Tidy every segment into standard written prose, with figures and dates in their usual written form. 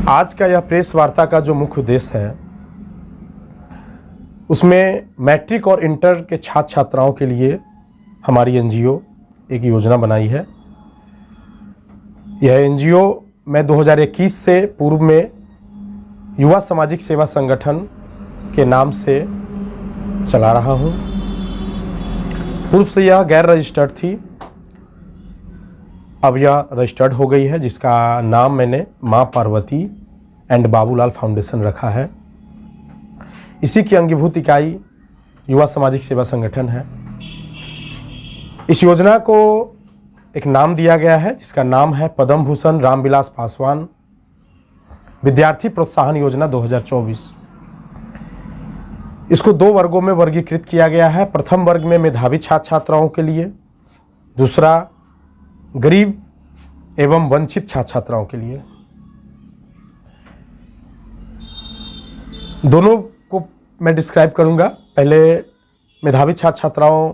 आज का यह प्रेस वार्ता का जो मुख्य उद्देश्य है उसमें मैट्रिक और इंटर के छात्र छात्राओं के लिए हमारी एनजीओ एक योजना बनाई है। यह एनजीओ मैं 2021 से पूर्व में युवा सामाजिक सेवा संगठन के नाम से चला रहा हूं। पूर्व से यह गैर रजिस्टर्ड थी, अब यह रजिस्टर्ड हो गई है, जिसका नाम मैंने माँ पार्वती एंड बाबूलाल फाउंडेशन रखा है। इसी की अंगीभूत इकाई युवा सामाजिक सेवा संगठन है। इस योजना को एक नाम दिया गया है जिसका नाम है पद्म भूषण रामविलास पासवान विद्यार्थी प्रोत्साहन योजना 2024। इसको दो वर्गों में वर्गीकृत किया गया है। प्रथम वर्ग में मेधावी छात्र छात्राओं के लिए, दूसरा गरीब एवं वंचित छात्र छात्राओं के लिए। दोनों को मैं डिस्क्राइब करूंगा। पहले मेधावी छात्र छात्राओं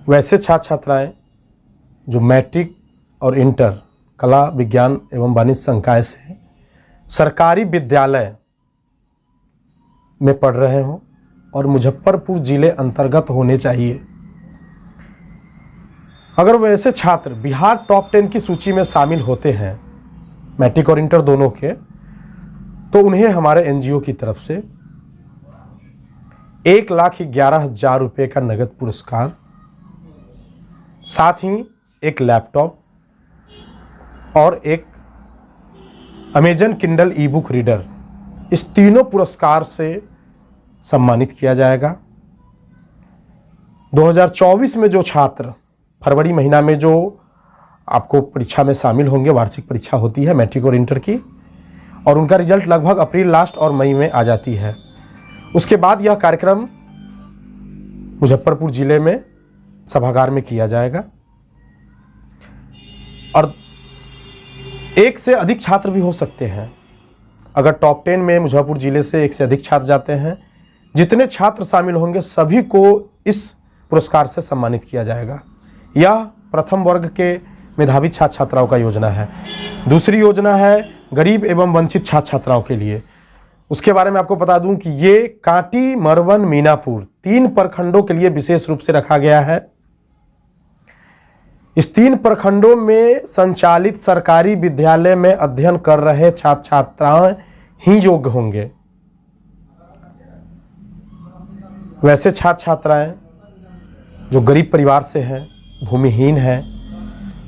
वैसे छात्र छात्राएं जो मैट्रिक और इंटर कला विज्ञान एवं वाणिज्य संकाय से सरकारी विद्यालय में पढ़ रहे हों और मुजफ्फरपुर जिले अंतर्गत होने चाहिए। अगर वैसे छात्र बिहार टॉप 10 की सूची में शामिल होते हैं, मैट्रिक और इंटर दोनों के, तो उन्हें हमारे एनजीओ की तरफ से 1,11,000 रुपये का नगद पुरस्कार, साथ ही एक लैपटॉप और एक अमेजन किंडल ई बुक रीडर, इस तीनों पुरस्कार से सम्मानित किया जाएगा। 2024 में जो छात्र फरवरी महीना में जो आपको परीक्षा में शामिल होंगे, वार्षिक परीक्षा होती है मैट्रिक और इंटर की, और उनका रिजल्ट लगभग अप्रैल लास्ट और मई में आ जाती है। उसके बाद यह कार्यक्रम मुजफ्फरपुर जिले में सभागार में किया जाएगा और एक से अधिक छात्र भी हो सकते हैं। अगर टॉप 10 में मुजफ्फरपुर जिले से एक से अधिक छात्र जाते हैं, जितने छात्र शामिल होंगे सभी को इस पुरस्कार से सम्मानित किया जाएगा। यह प्रथम वर्ग के मेधावी छात्र छात्राओं का योजना है। दूसरी योजना है गरीब एवं वंचित छात्र छात्राओं के लिए। उसके बारे में आपको बता दूं कि ये कांटी, मरवन, मीनापुर 3 प्रखंडों के लिए विशेष रूप से रखा गया है। इस 3 प्रखंडों में संचालित सरकारी विद्यालय में अध्ययन कर रहे छात्र छात्राएं ही योग्य होंगे। वैसे छात्र छात्राएं जो गरीब परिवार से हैं, भूमिहीन हैं,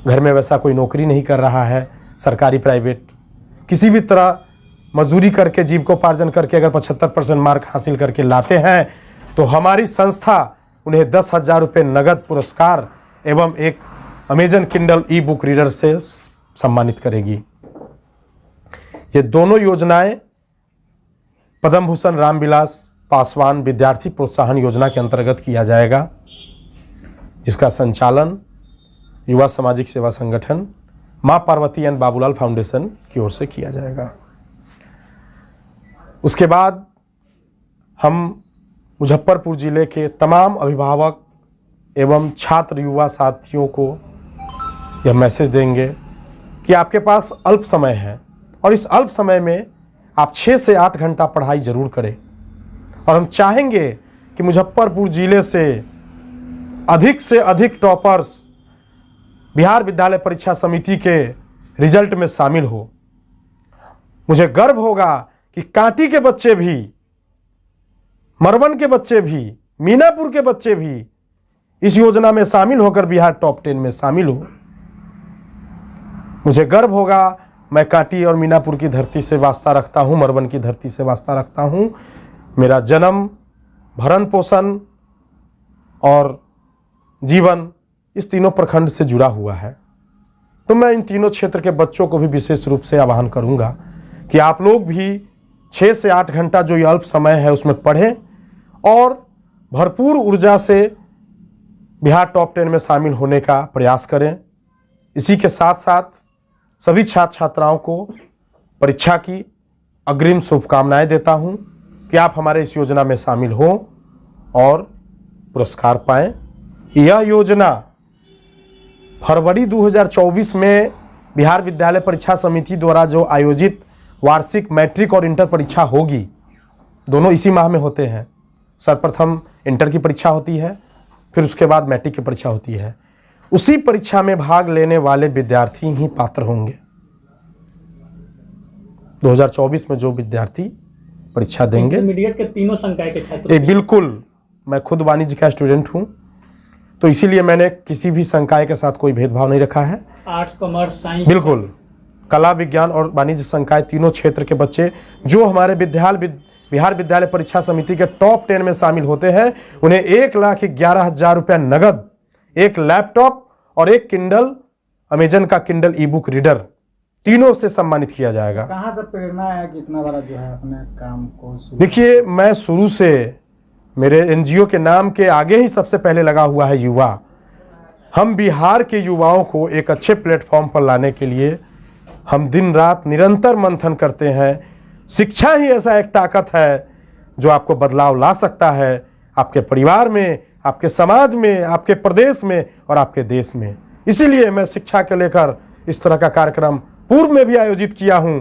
घर में वैसा कोई नौकरी नहीं कर रहा है, सरकारी प्राइवेट, किसी भी तरह मजदूरी करके जीविकोपार्जन करके अगर 75% मार्क हासिल करके लाते हैं तो हमारी संस्था उन्हें 10,000 रुपये नगद पुरस्कार एवं एक अमेजन किंडल ई बुक रीडर से सम्मानित करेगी। ये दोनों योजनाएं पद्म भूषण रामविलास पासवान विद्यार्थी प्रोत्साहन योजना के अंतर्गत किया जाएगा, जिसका संचालन युवा सामाजिक सेवा संगठन माँ पार्वती एंड बाबूलाल फाउंडेशन की ओर से किया जाएगा। उसके बाद हम मुजफ्फरपुर जिले के तमाम अभिभावक एवं छात्र युवा साथियों को यह मैसेज देंगे कि आपके पास अल्प समय है और इस अल्प समय में आप 6 से 8 घंटा पढ़ाई जरूर करें। और हम चाहेंगे कि मुजफ्फरपुर जिले से अधिक टॉपर्स बिहार विद्यालय परीक्षा समिति के रिजल्ट में शामिल हो। मुझे गर्व होगा कि कांटी के बच्चे भी, मरवन के बच्चे भी, मीनापुर के बच्चे भी इस योजना में शामिल होकर बिहार टॉप 10 में शामिल हो। मुझे गर्व होगा, मैं कांटी और मीनापुर की धरती से वास्ता रखता हूं, मरवन की धरती से वास्ता रखता हूं। मेरा जन्म, भरण पोषण और जीवन इस तीनों प्रखंड से जुड़ा हुआ है। तो मैं इन तीनों क्षेत्र के बच्चों को भी विशेष रूप से आह्वान करूंगा कि आप लोग भी 6 से 8 घंटा जो ये अल्प समय है उसमें पढ़ें और भरपूर ऊर्जा से बिहार टॉप 10 में शामिल होने का प्रयास करें। इसी के साथ साथ सभी छात्र छात्राओं को परीक्षा की अग्रिम शुभकामनाएं देता हूं कि आप हमारे इस योजना में शामिल हों और पुरस्कार पाएं। यह योजना फरवरी 2024 में बिहार विद्यालय परीक्षा समिति द्वारा जो आयोजित वार्षिक मैट्रिक और इंटर परीक्षा होगी, दोनों इसी माह में होते हैं। सर्वप्रथम इंटर की परीक्षा होती है, फिर उसके बाद मैट्रिक की परीक्षा होती है। उसी परीक्षा में भाग लेने वाले विद्यार्थी ही पात्र होंगे। 2024 में जो विद्यार्थी परीक्षा देंगे, इंटरमीडिएट के तीनों संकाय के छात्र। बिल्कुल, मैं खुद वाणिज्य का स्टूडेंट हूँ, तो इसीलिए मैंने किसी भी संकाय के साथ कोई भेदभाव नहीं रखा है। आर्ट्स, कॉमर्स, साइंस, बिल्कुल, कला, विज्ञान और वाणिज्य संकाय तीनों क्षेत्र के बच्चे जो हमारे बिहार विद्यालय परीक्षा समिति के टॉप 10 में शामिल होते हैं, उन्हें 1,11,000 रुपया नगद, एक लैपटॉप और एक किंडल, अमेजन का किंडल ई बुक रीडर, तीनों से सम्मानित किया जाएगा। कहाँ से प्रेरणा है कि इतना बड़ा जो है अपने काम को? देखिए, मैं शुरू से मेरे एनजीओ के नाम के आगे ही सबसे पहले लगा हुआ है युवा। हम बिहार के युवाओं को एक अच्छे प्लेटफॉर्म पर लाने के लिए हम दिन रात निरंतर मंथन करते हैं। शिक्षा ही ऐसा एक ताकत है जो आपको बदलाव ला सकता है, आपके परिवार में, आपके समाज में, आपके प्रदेश में और आपके देश में। इसीलिए मैं शिक्षा के लेकर इस तरह का कार्यक्रम पूर्व में भी आयोजित किया हूं,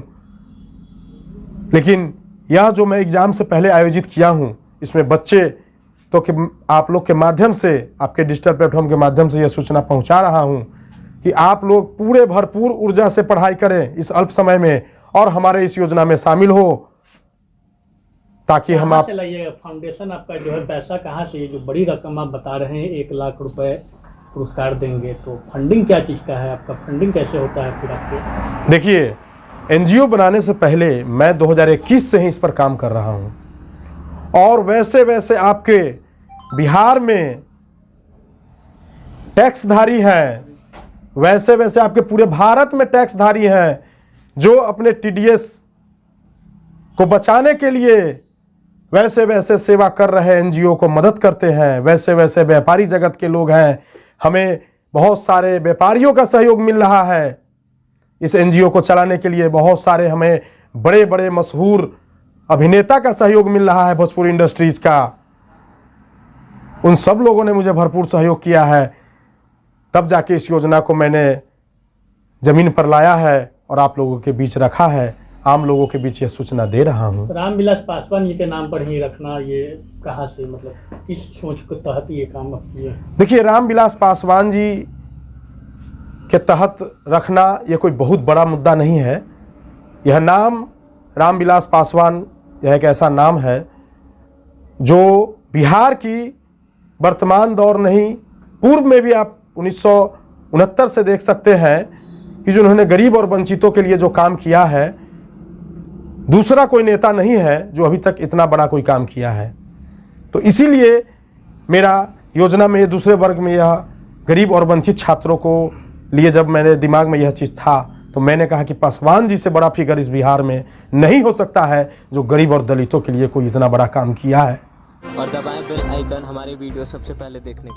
लेकिन यह जो मैं एग्जाम से पहले आयोजित किया हूं, इसमें बच्चे तो कि आप लोग के माध्यम से, आपके डिजिटल प्लेटफॉर्म के माध्यम से यह सूचना पहुंचा रहा हूं कि आप लोग पूरे भरपूर ऊर्जा से पढ़ाई करें इस अल्प समय में और हमारे इस योजना में शामिल हो, ताकि हम आप फाउंडेशन आपका जो है पैसा कहाँ से, ये जो बड़ी रकम आप बता रहे हैं 1 लाख रुपए पुरस्कार देंगे, तो फंडिंग क्या चीज़ का है आपका? फंडिंग कैसे होता है फिर आपके? देखिए, एनजीओ बनाने से पहले मैं 2021 से ही इस पर काम कर रहा हूं, और वैसे वैसे आपके बिहार में टैक्सधारी हैं, वैसे वैसे आपके पूरे भारत में टैक्सधारी हैं जो अपने टीडीएस को बचाने के लिए वैसे वैसे सेवा कर रहे एनजीओ को मदद करते हैं। वैसे वैसे व्यापारी जगत के लोग हैं, हमें बहुत सारे व्यापारियों का सहयोग मिल रहा है इस एनजीओ को चलाने के लिए। बहुत सारे हमें बड़े बड़े मशहूर अभिनेता का सहयोग मिल रहा है, भोजपुरी इंडस्ट्रीज का। उन सब लोगों ने मुझे भरपूर सहयोग किया है, तब जाके इस योजना को मैंने जमीन पर लाया है और आप लोगों के बीच रखा है, आम लोगों के बीच ये सूचना दे रहा हूँ। रामविलास पासवान जी के नाम पर ही रखना, ये कहाँ से, मतलब किस सोच के तहत ये काम आप किए? देखिए, रामविलास पासवान जी के तहत रखना ये कोई बहुत बड़ा मुद्दा नहीं है। यह नाम रामविलास पासवान, यह एक ऐसा नाम है जो बिहार की वर्तमान दौर नहीं, पूर्व में भी आप 1969 से देख सकते हैं कि जो उन्होंने गरीब और वंचितों के लिए जो काम किया है, दूसरा कोई नेता नहीं है जो अभी तक इतना बड़ा कोई काम किया है। तो इसीलिए मेरा योजना में ये दूसरे वर्ग में यह गरीब और वंचित छात्रों को लिए जब मेरे दिमाग में यह चीज़ था, तो मैंने कहा कि पासवान जी से बड़ा फिगर इस बिहार में नहीं हो सकता है जो गरीब और दलितों के लिए कोई इतना बड़ा काम किया है। और दबाएं बेल आइकन हमारे वीडियो सबसे पहले देखने के लिए।